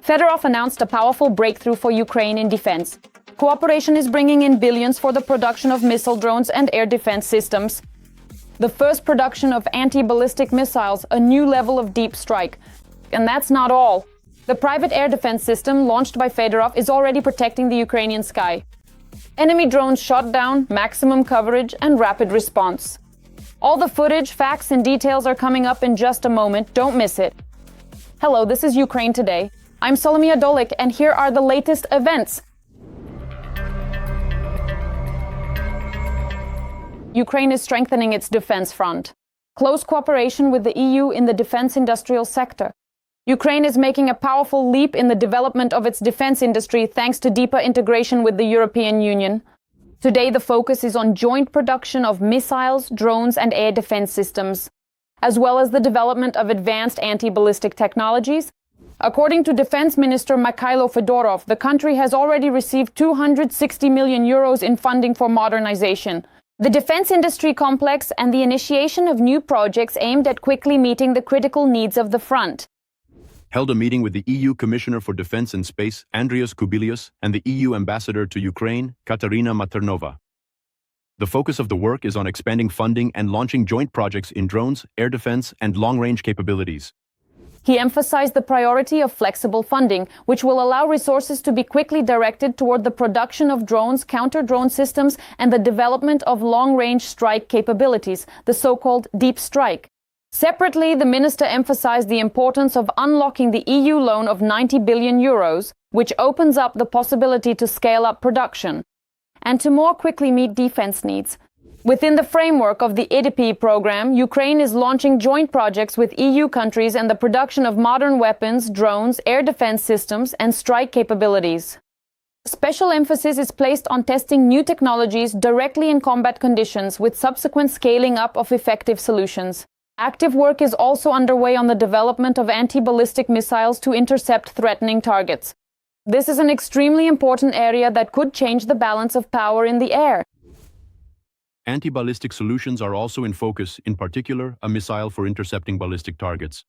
Fedorov announced a powerful breakthrough for Ukraine in defense. Cooperation is bringing in billions for the production of missile drones and air defense systems. The first production of anti-ballistic missiles, a new level of deep strike. And that's not all. The private air defense system launched by Fedorov is already protecting the Ukrainian sky. Enemy drones shot down, maximum coverage, and rapid response. All the footage, facts, and details are coming up in just a moment. Don't miss it. Hello, this is Ukraine Today. I'm Solomia Dolik, and here are the latest events. Ukraine is strengthening its defense front. Close cooperation with the EU in the defense industrial sector. Ukraine is making a powerful leap in the development of its defense industry thanks to deeper integration with the European Union. Today, the focus is on joint production of missiles, drones, and air defense systems, as well as the development of advanced anti-ballistic technologies. According to Defense Minister Mikhailo Fedorov, the country has already received 260 million euros in funding for modernization. The defense industry complex and the initiation of new projects aimed at quickly meeting the critical needs of the front. Held a meeting with the EU Commissioner for Defense and Space, Andrius Kubilius, and the EU Ambassador to Ukraine, Katarina Maternova. The focus of the work is on expanding funding and launching joint projects in drones, air defense, and long-range capabilities. He emphasized the priority of flexible funding, which will allow resources to be quickly directed toward the production of drones, counter-drone systems, and the development of long-range strike capabilities, the so-called deep strike. Separately, the minister emphasized the importance of unlocking the EU loan of 90 billion euros, which opens up the possibility to scale up production and to more quickly meet defense needs. Within the framework of the IDP program, Ukraine is launching joint projects with EU countries and the production of modern weapons, drones, air defense systems, and strike capabilities. Special emphasis is placed on testing new technologies directly in combat conditions with subsequent scaling up of effective solutions. Active work is also underway on the development of anti-ballistic missiles to intercept threatening targets. This is an extremely important area that could change the balance of power in the air. Anti-ballistic solutions are also in focus, in particular, a missile for intercepting ballistic targets.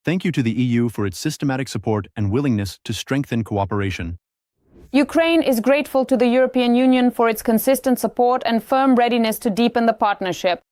Thank you to the EU for its systematic support and willingness to strengthen cooperation. Ukraine is grateful to the European Union for its consistent support and firm readiness to deepen the partnership.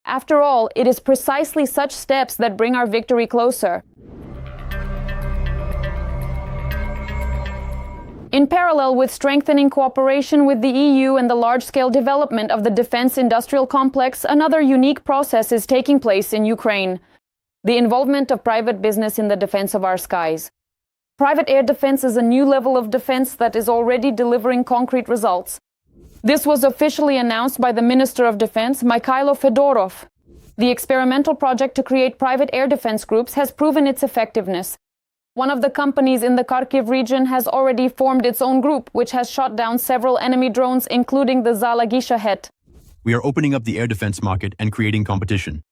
After all, it is precisely such steps that bring our victory closer. In parallel with strengthening cooperation with the EU and the large-scale development of the defense industrial complex, another unique process is taking place in Ukraine: the involvement of private business in the defense of our skies. Private air defense is a new level of defense that is already delivering concrete results. This was officially announced by the Minister of Defense, Mikhailo Fedorov. The experimental project to create private air defense groups has proven its effectiveness. One of the companies in the Kharkiv region has already formed its own group, which has shot down several enemy drones, including the Zalagi Shahet. We are opening up the air defense market and creating competition.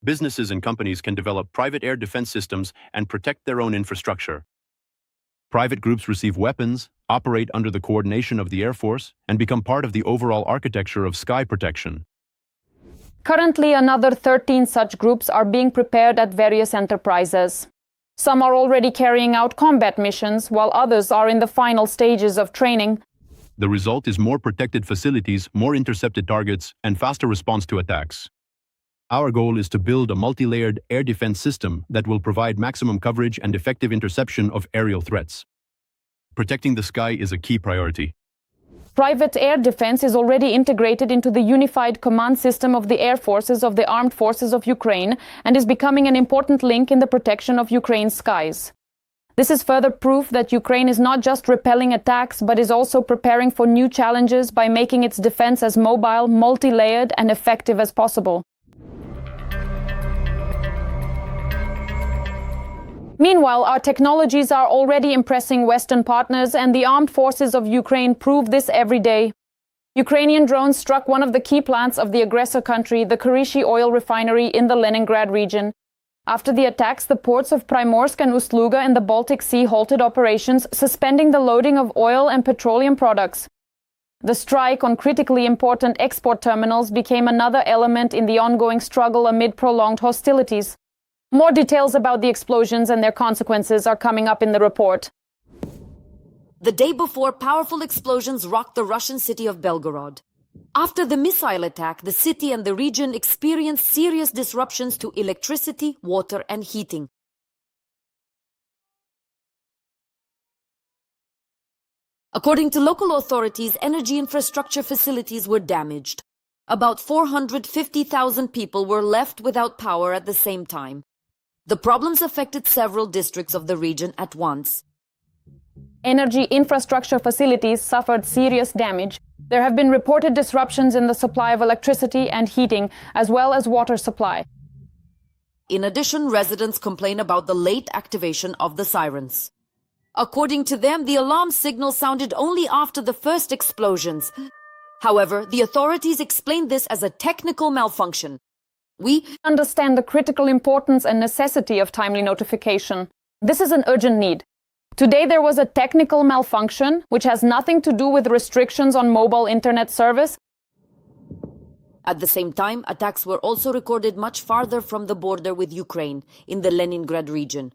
Businesses and companies can develop private air defense systems and protect their own infrastructure. Private groups receive weapons, operate under the coordination of the Air Force, and become part of the overall architecture of sky protection. Currently, another 13 such groups are being prepared at various enterprises. Some are already carrying out combat missions, while others are in the final stages of training. The result is more protected facilities, more intercepted targets, and faster response to attacks. Our goal is to build a multi-layered air defense system that will provide maximum coverage and effective interception of aerial threats. Protecting the sky is a key priority. Private air defense is already integrated into the unified command system of the air forces of the armed forces of Ukraine and is becoming an important link in the protection of Ukraine's skies. This is further proof that Ukraine is not just repelling attacks, but is also preparing for new challenges by making its defense as mobile, multi-layered, and effective as possible. Meanwhile, our technologies are already impressing Western partners, and the armed forces of Ukraine prove this every day. Ukrainian drones struck one of the key plants of the aggressor country, the Kurishi oil refinery in the Leningrad region. After the attacks, the ports of Primorsk and Ust-Luga in the Baltic Sea halted operations, suspending the loading of oil and petroleum products. The strike on critically important export terminals became another element in the ongoing struggle amid prolonged hostilities. More details about the explosions and their consequences are coming up in the report. The day before, powerful explosions rocked the Russian city of Belgorod. After the missile attack, the city and the region experienced serious disruptions to electricity, water, and heating. According to local authorities, energy infrastructure facilities were damaged. About 450,000 people were left without power at the same time. The problems affected several districts of the region at once. Energy infrastructure facilities suffered serious damage. There have been reported disruptions in the supply of electricity and heating, as well as water supply. In addition, residents complain about the late activation of the sirens. According to them, the alarm signal sounded only after the first explosions. However, the authorities explained this as a technical malfunction. We understand the critical importance and necessity of timely notification. This is an urgent need. Today there was a technical malfunction which has nothing to do with restrictions on mobile internet service. At the same time, attacks were also recorded much farther from the border with Ukraine, in the Leningrad region.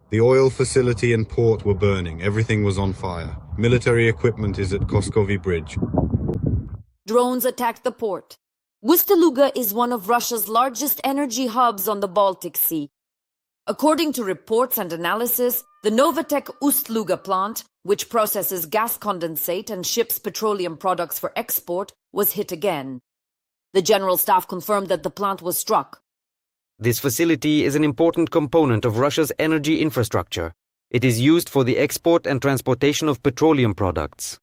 The oil facility and port were burning. Everything was on fire. Military equipment is at Koskovy Bridge. Drones attacked the port. Ust-Luga is one of Russia's largest energy hubs on the Baltic Sea. According to reports and analysis, the Novatek Ust-Luga plant, which processes gas condensate and ships petroleum products for export, was hit again. The General Staff confirmed that the plant was struck. This facility is an important component of Russia's energy infrastructure. It is used for the export and transportation of petroleum products.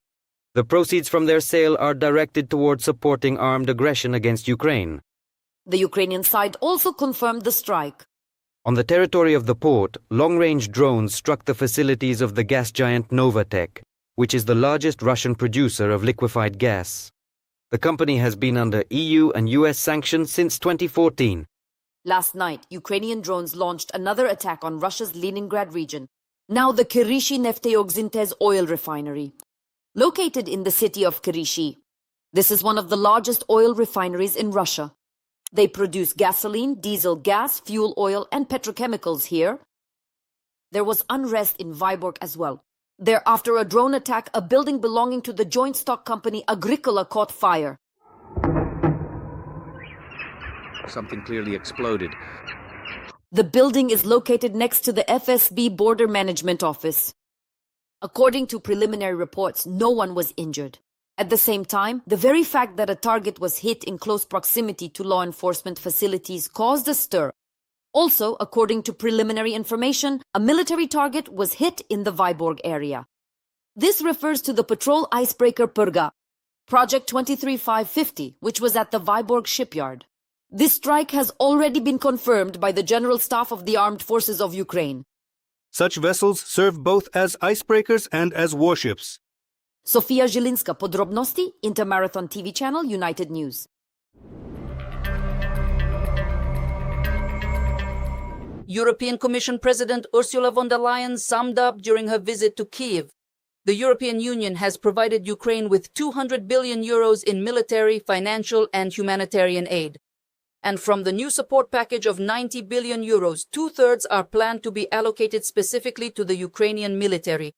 The proceeds from their sale are directed towards supporting armed aggression against Ukraine. The Ukrainian side also confirmed the strike. On the territory of the port, long-range drones struck the facilities of the gas giant Novatek, which is the largest Russian producer of liquefied gas. The company has been under EU and US sanctions since 2014. Last night, Ukrainian drones launched another attack on Russia's Leningrad region, now the Kirishi Nefteyoksintez oil refinery. Located in the city of Kirishi, this is one of the largest oil refineries in Russia. They produce gasoline, diesel gas, fuel oil, and petrochemicals here. There was unrest in Vyborg as well. There, after a drone attack, a building belonging to the joint stock company Agricola caught fire. Something clearly exploded. The building is located next to the FSB Border Management Office. According to preliminary reports, no one was injured. At the same time, the very fact that a target was hit in close proximity to law enforcement facilities caused a stir. Also, according to preliminary information, a military target was hit in the Vyborg area. This refers to the patrol icebreaker Purga, Project 23550, which was at the Vyborg shipyard. This strike has already been confirmed by the General Staff of the Armed Forces of Ukraine. Such vessels serve both as icebreakers and as warships. Sofia Zilinska, Podrobnosti, Intermarathon TV channel, United News. European Commission President Ursula von der Leyen summed up during her visit to Kyiv. The European Union has provided Ukraine with 200 billion euros in military, financial and humanitarian aid. And from the new support package of 90 billion euros, 2/3 are planned to be allocated specifically to the Ukrainian military.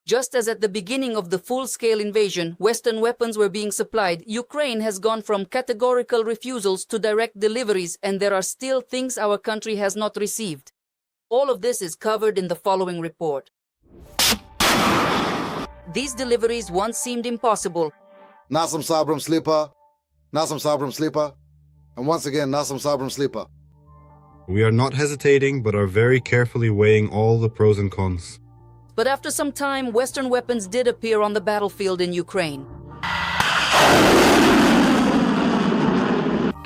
Just as at the beginning of the full-scale invasion, Western weapons were being supplied, Ukraine has gone from categorical refusals to direct deliveries, and there are still things our country has not received. All of this is covered in the following report. These deliveries once seemed impossible. Nasam Sabram Slipa, and once again Nasam Sabram Slipa. We are not hesitating, but are very carefully weighing all the pros and cons. But after some time, Western weapons did appear on the battlefield in Ukraine.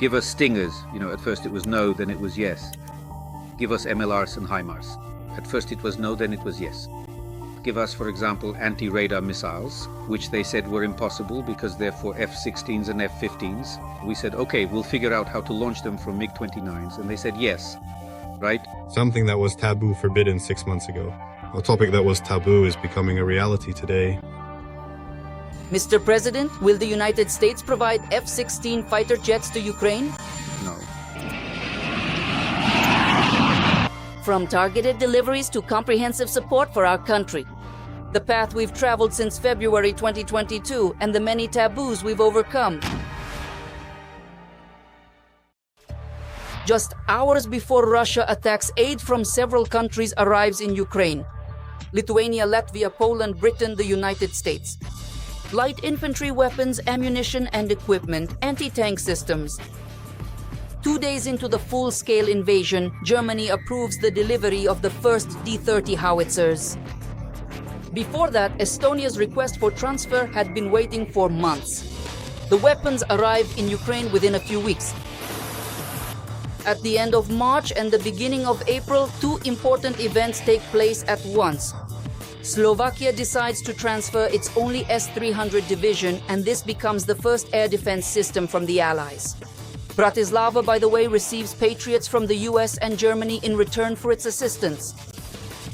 Give us Stingers. At first it was no, then it was yes. Give us MLRs and HIMARS. At first it was no, then it was yes. Give us, for example, anti-radar missiles, which they said were impossible because they're for F-16s and F-15s. We said, okay, we'll figure out how to launch them from MiG-29s. And they said yes, right? Something that was taboo forbidden 6 months ago. A topic that was taboo is becoming a reality today. Mr. President, will the United States provide F-16 fighter jets to Ukraine? No. From targeted deliveries to comprehensive support for our country. The path we've traveled since February 2022 and the many taboos we've overcome. Just hours before Russia attacks, aid from several countries arrives in Ukraine. Lithuania, Latvia, Poland, Britain, the United States. Light infantry weapons, ammunition and equipment, anti-tank systems. 2 days into the full-scale invasion, Germany approves the delivery of the first D-30 howitzers. Before that, Estonia's request for transfer had been waiting for months. The weapons arrived in Ukraine within a few weeks. At the end of March and the beginning of April, two important events take place at once. Slovakia decides to transfer its only S-300 division, and this becomes the first air defense system from the Allies. Bratislava, by the way, receives Patriots from the US and Germany in return for its assistance.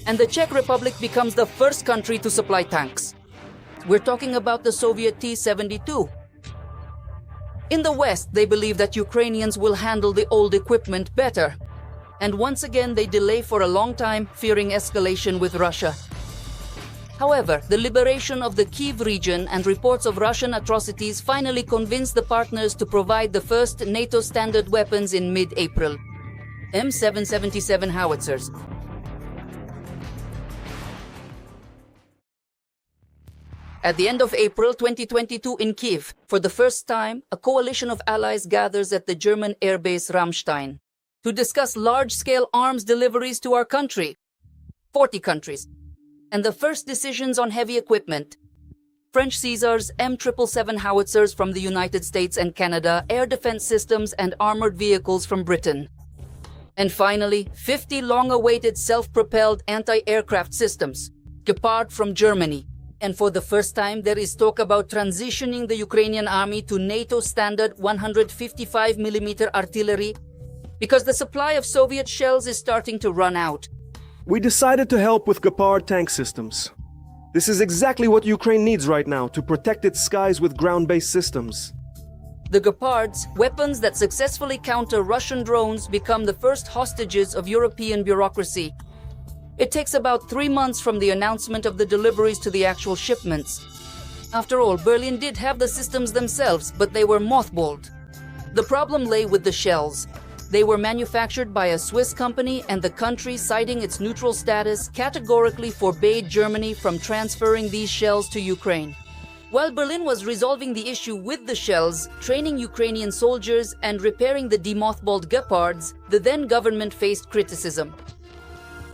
And the Czech Republic becomes the first country to supply tanks. We're talking about the Soviet T-72. In the West, they believe that Ukrainians will handle the old equipment better. And once again, they delay for a long time, fearing escalation with Russia. However, the liberation of the Kyiv region and reports of Russian atrocities finally convinced the partners to provide the first NATO standard weapons in mid-April. M777 howitzers. At the end of April 2022 in Kyiv, for the first time, a coalition of allies gathers at the German airbase Ramstein to discuss large-scale arms deliveries to our country. 40 countries. And the first decisions on heavy equipment. French Caesars, M777 howitzers from the United States and Canada, air defense systems and armored vehicles from Britain. And finally, 50 long-awaited self-propelled anti-aircraft systems, Gepard from Germany. And for the first time, there is talk about transitioning the Ukrainian army to NATO standard 155mm artillery, because the supply of Soviet shells is starting to run out. We decided to help with Gepard tank systems. This is exactly what Ukraine needs right now to protect its skies with ground-based systems. The Gepards, weapons that successfully counter Russian drones, become the first hostages of European bureaucracy. It takes about 3 months from the announcement of the deliveries to the actual shipments. After all, Berlin did have the systems themselves, but they were mothballed. The problem lay with the shells. They were manufactured by a Swiss company, and the country, citing its neutral status, categorically forbade Germany from transferring these shells to Ukraine. While Berlin was resolving the issue with the shells, training Ukrainian soldiers, and repairing the demothballed Gepards, the then government faced criticism.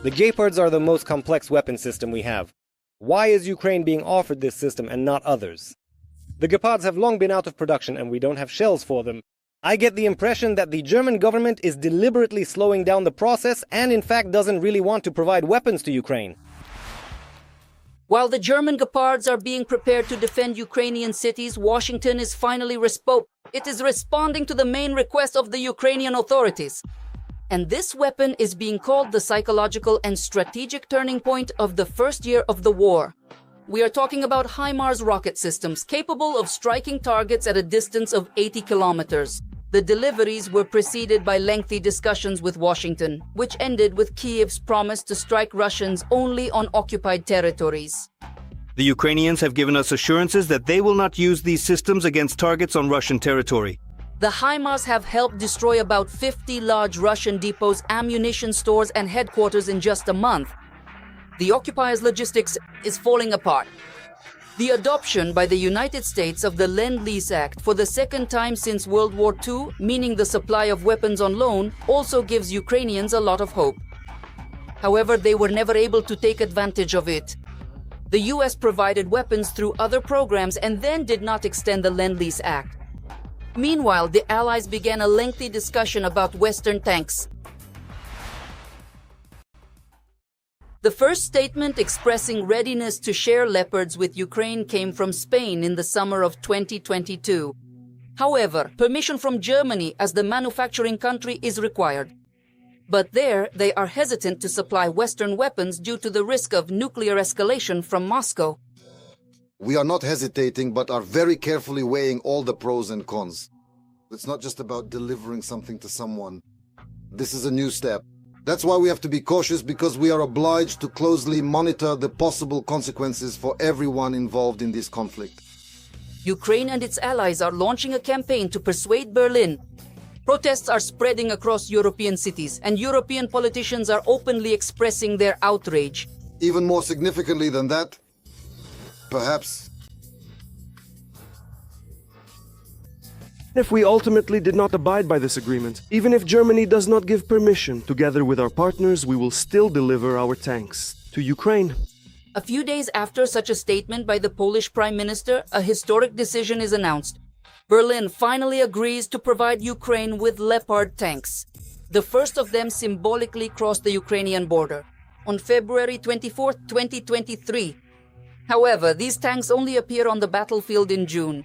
The Gepards are the most complex weapon system we have. Why is Ukraine being offered this system and not others? The Gepards have long been out of production and we don't have shells for them. I get the impression that the German government is deliberately slowing down the process and in fact doesn't really want to provide weapons to Ukraine. While the German Gepards are being prepared to defend Ukrainian cities, Washington is finally responding to the main request of the Ukrainian authorities. And this weapon is being called the psychological and strategic turning point of the first year of the war. We are talking about HIMARS rocket systems capable of striking targets at a distance of 80 kilometers. The deliveries were preceded by lengthy discussions with Washington, which ended with Kyiv's promise to strike Russians only on occupied territories. The Ukrainians have given us assurances that they will not use these systems against targets on Russian territory. The HIMARS have helped destroy about 50 large Russian depots, ammunition stores, and headquarters in just a month. The occupiers' logistics is falling apart. The adoption by the United States of the Lend-Lease Act for the second time since World War II, meaning the supply of weapons on loan, also gives Ukrainians a lot of hope. However, they were never able to take advantage of it. The US provided weapons through other programs and then did not extend the Lend-Lease Act. Meanwhile, the Allies began a lengthy discussion about Western tanks. The first statement expressing readiness to share Leopards with Ukraine came from Spain in the summer of 2022. However, permission from Germany as the manufacturing country is required. But there, they are hesitant to supply Western weapons due to the risk of nuclear escalation from Moscow. We are not hesitating, but are very carefully weighing all the pros and cons. It's not just about delivering something to someone. This is a new step. That's why we have to be cautious, because we are obliged to closely monitor the possible consequences for everyone involved in this conflict. Ukraine and its allies are launching a campaign to persuade Berlin. Protests are spreading across European cities, and European politicians are openly expressing their outrage. Even more significantly than that, perhaps, if we ultimately did not abide by this agreement, even if Germany does not give permission, together with our partners, we will still deliver our tanks to Ukraine. A few days after such a statement by the Polish Prime Minister, a historic decision is announced. Berlin finally agrees to provide Ukraine with Leopard tanks. The first of them symbolically crossed the Ukrainian border on February 24, 2023. However, these tanks only appear on the battlefield in June.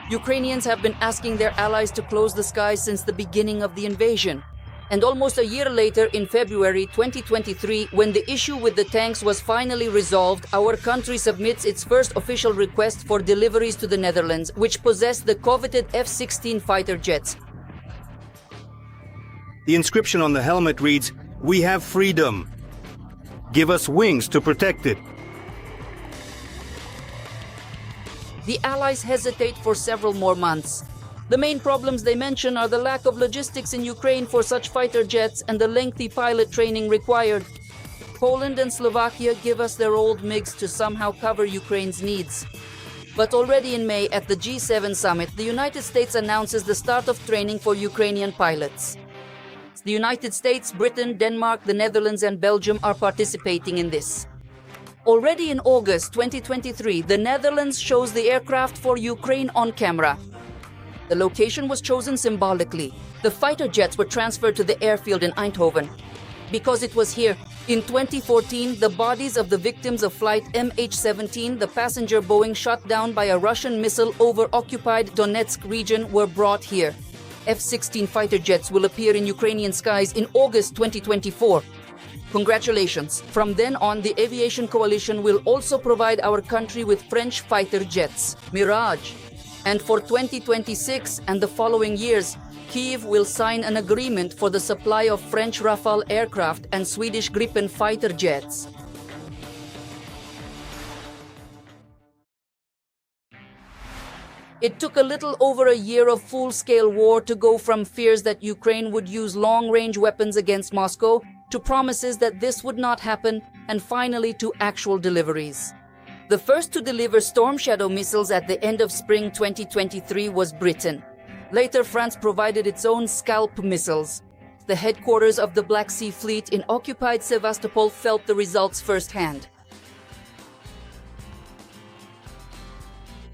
Ukrainians have been asking their allies to close the skies since the beginning of the invasion. And almost a year later, in February 2023, when the issue with the tanks was finally resolved, our country submits its first official request for deliveries to the Netherlands, which possess the coveted F-16 fighter jets. The inscription on the helmet reads, "We have freedom. Give us wings to protect it." The Allies hesitate for several more months. The main problems they mention are the lack of logistics in Ukraine for such fighter jets and the lengthy pilot training required. Poland and Slovakia give us their old MiGs to somehow cover Ukraine's needs. But already in May at the G7 summit, the United States announces the start of training for Ukrainian pilots. The United States, Britain, Denmark, the Netherlands and Belgium are participating in this. Already in August 2023, the Netherlands shows the aircraft for Ukraine on camera. The location was chosen symbolically. The fighter jets were transferred to the airfield in Eindhoven. Because it was here, in 2014, the bodies of the victims of flight MH17, the passenger Boeing shot down by a Russian missile over occupied Donetsk region, were brought here. F-16 fighter jets will appear in Ukrainian skies in August 2024. Congratulations! From then on, the aviation coalition will also provide our country with French fighter jets, Mirage. And for 2026 and the following years, Kyiv will sign an agreement for the supply of French Rafale aircraft and Swedish Gripen fighter jets. It took a little over a year of full-scale war to go from fears that Ukraine would use long-range weapons against Moscow to promises that this would not happen, and finally to actual deliveries. The first to deliver Storm Shadow missiles at the end of spring 2023 was Britain. Later, France provided its own Scalp missiles. The headquarters of the Black Sea Fleet in occupied Sevastopol felt the results firsthand.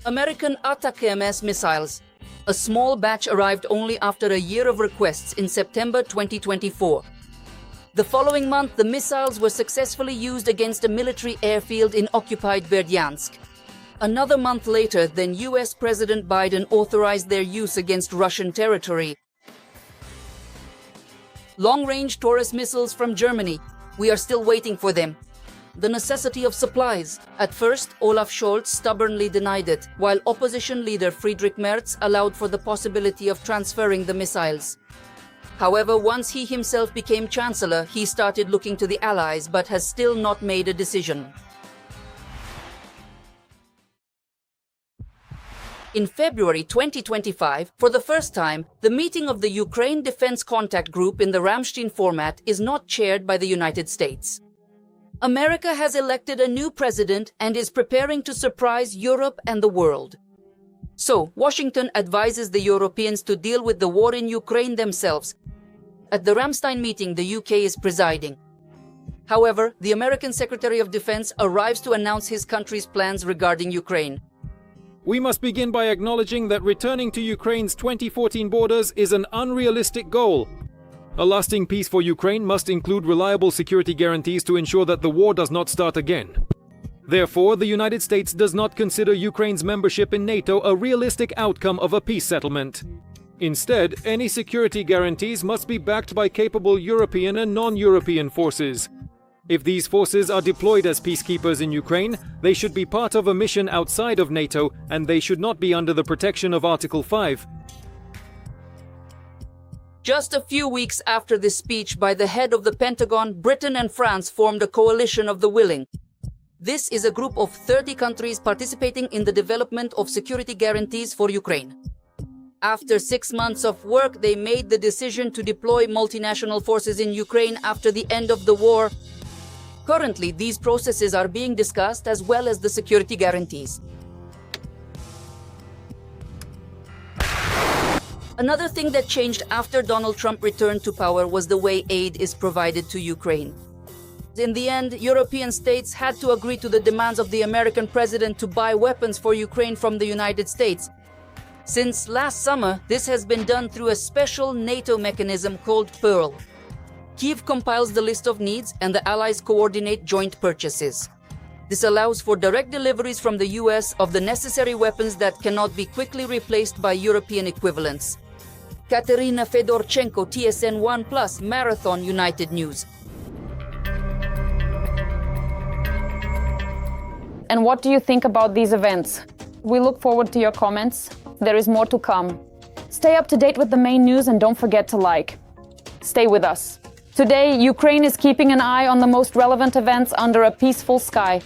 American ATACMS missiles. A small batch arrived only after a year of requests in September 2024. The following month, the missiles were successfully used against a military airfield in occupied Berdyansk. Another month later, then US President Biden authorized their use against Russian territory. Long-range Taurus missiles from Germany. We are still waiting for them. The necessity of supplies. At first, Olaf Scholz stubbornly denied it, while opposition leader Friedrich Merz allowed for the possibility of transferring the missiles. However, once he himself became chancellor, he started looking to the Allies, but has still not made a decision. In February 2025, for the first time, the meeting of the Ukraine Defense Contact Group in the Ramstein format is not chaired by the United States. America has elected a new president and is preparing to surprise Europe and the world. So, Washington advises the Europeans to deal with the war in Ukraine themselves. At the Ramstein meeting, the UK is presiding. However, the American Secretary of Defense arrives to announce his country's plans regarding Ukraine. We must begin by acknowledging that returning to Ukraine's 2014 borders is an unrealistic goal. A lasting peace for Ukraine must include reliable security guarantees to ensure that the war does not start again. Therefore, the United States does not consider Ukraine's membership in NATO a realistic outcome of a peace settlement. Instead, any security guarantees must be backed by capable European and non-European forces. If these forces are deployed as peacekeepers in Ukraine, they should be part of a mission outside of NATO, and they should not be under the protection of Article 5. Just a few weeks after this speech by the head of the Pentagon, Britain and France formed a coalition of the willing. This is a group of 30 countries participating in the development of security guarantees for Ukraine. After 6 months of work, they made the decision to deploy multinational forces in Ukraine after the end of the war. Currently, these processes are being discussed as well as the security guarantees. Another thing that changed after Donald Trump returned to power was the way aid is provided to Ukraine. In the end, European states had to agree to the demands of the American president to buy weapons for Ukraine from the United States. Since last summer, this has been done through a special NATO mechanism called Pearl. Kyiv compiles the list of needs and the allies coordinate joint purchases. This allows for direct deliveries from the US of the necessary weapons that cannot be quickly replaced by European equivalents. Katerina Fedorchenko, TSN 1+, Marathon, United News. And what do you think about these events? We look forward to your comments. There is more to come. Stay up to date with the main news and don't forget to like. Stay with us. Today, Ukraine is keeping an eye on the most relevant events under a peaceful sky.